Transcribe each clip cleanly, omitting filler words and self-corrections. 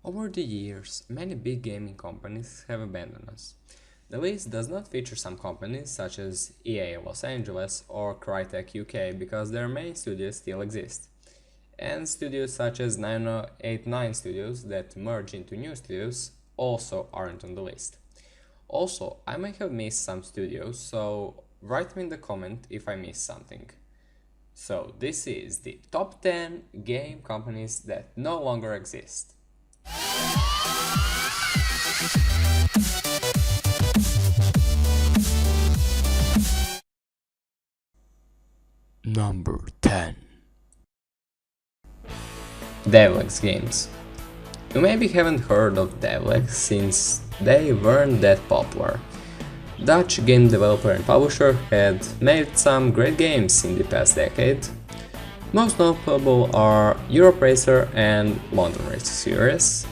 Over the years, many big gaming companies have abandoned us. The list does not feature some companies such as EA Los Angeles or Crytek UK because their main studios still exist. And studios such as 989 Studios that merge into new studios also aren't on the list. Also, I might have missed some studios, so write me in the comment if I missed something. So this is the top 10 game companies that no longer exist. Number 10. Demyx Games. You maybe haven't heard of Demyx since they weren't that popular. Dutch game developer and publisher had made some great games in the past decade. Most notable are Europe Racer and London Racer series.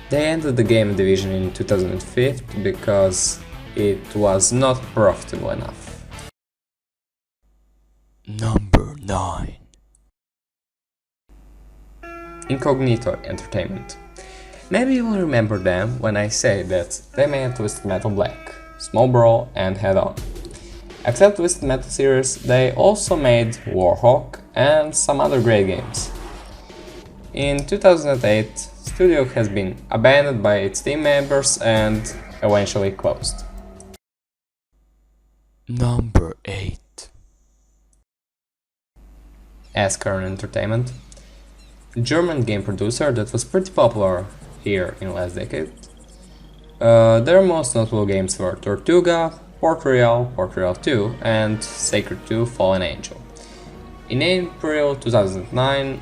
They entered the game division in 2005 because it was not profitable enough. Number 9. Incognito Entertainment. Maybe you will remember them when I say that they made Twisted Metal Black, Small Brawl and Head On. Except Twisted Metal series, they also made Warhawk and some other great games. In 2008, studio has been abandoned by its team members and eventually closed. Number 8. Askern Entertainment. German game producer that was pretty popular here in the last decade. Their most notable games were Tortuga, Port Royal 2 and Sacred 2 Fallen Angel. In April 2009,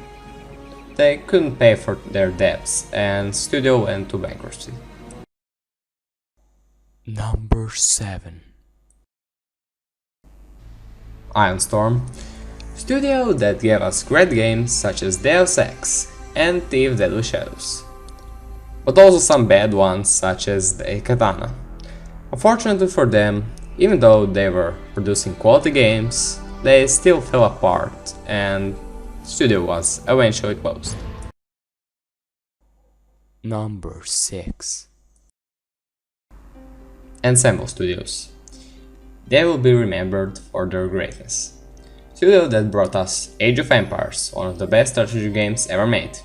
they couldn't pay for their debts and studio went to bankruptcy. Number 7. Ironstorm. Studio that gave us great games such as Deus Ex and Thief Deadly Shadows, but also some bad ones such as Katana. Unfortunately for them, even though they were producing quality games, they still fell apart and the studio was eventually closed. Number 6. Ensemble Studios. They will be remembered for their greatness. Studio that brought us Age of Empires, one of the best strategy games ever made.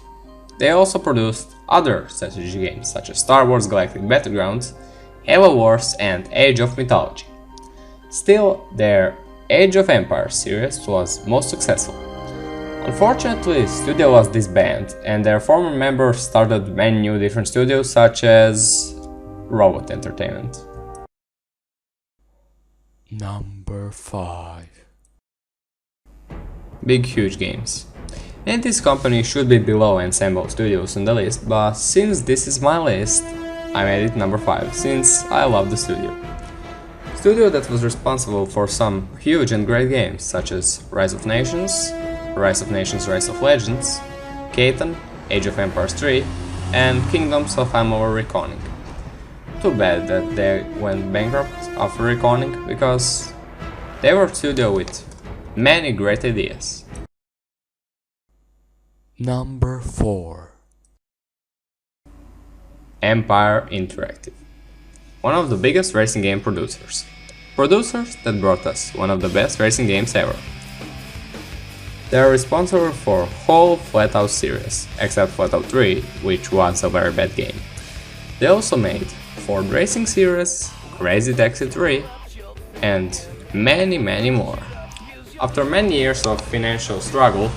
They also produced other strategy games such as Star Wars Galactic Battlegrounds, Halo Wars and Age of Mythology. Still, their Age of Empires series was most successful. Unfortunately, studio was disbanded and their former members started many new different studios such as Robot Entertainment. Number 5. Big Huge Games. And this company should be below Ensemble Studios on the list, but since this is my list, I made it number 5, since I love the studio. Studio that was responsible for some huge and great games such as Rise of Nations, Rise of Legends, Catan, Age of Empires 3, and Kingdoms of Amalur Reconning. Too bad that they went bankrupt after Reconning because they were a studio with many great ideas. Number 4. Empire Interactive. One of the biggest racing game producers. Producers that brought us one of the best racing games ever. They are responsible for whole Flatout series, except Flatout 3, which was a very bad game. They also made Ford Racing series, Crazy Taxi 3, and many more. After many years of financial struggle,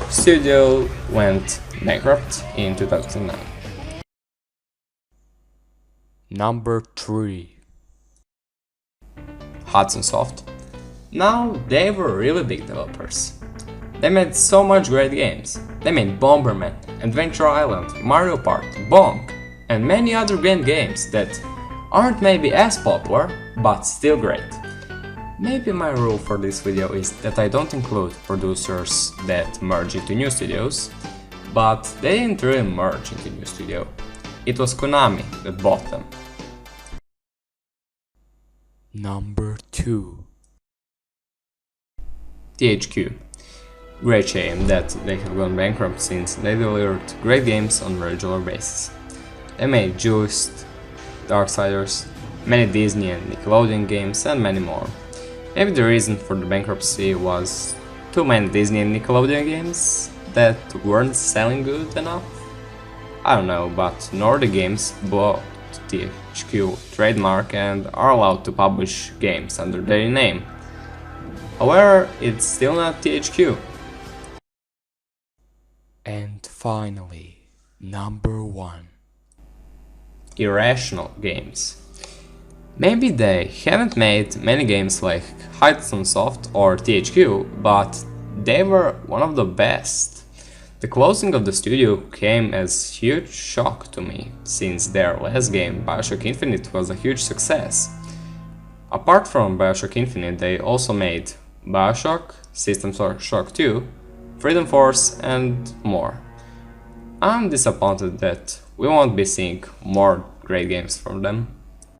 studio went bankrupt in 2009. Number 3. Hudson Soft. Now they were really big developers. They made so much great games. They made Bomberman, Adventure Island, Mario Kart, Bonk, and many other great games that aren't maybe as popular, but still great. Maybe my rule for this video is that I don't include producers that merge into new studios, but they didn't really merge into new studio. It was Konami that bought them. Number 2. THQ. great shame that they have gone bankrupt since they delivered great games on a regular basis. They made Juiced, Darksiders, many Disney and Nickelodeon games, and many more. Maybe the reason for the bankruptcy was too many Disney and Nickelodeon games that weren't selling good enough? I don't know, but Nordic Games bought THQ trademark and are allowed to publish games under their name. However, it's still not THQ. And finally, number 1. Irrational Games. Maybe they haven't made many games like Hudson Soft or THQ, but they were one of the best. The closing of the studio came as a huge shock to me, since their last game, Bioshock Infinite, was a huge success. Apart from Bioshock Infinite, they also made Bioshock, System Shock 2, Freedom Force, and more. I'm disappointed that we won't be seeing more great games from them.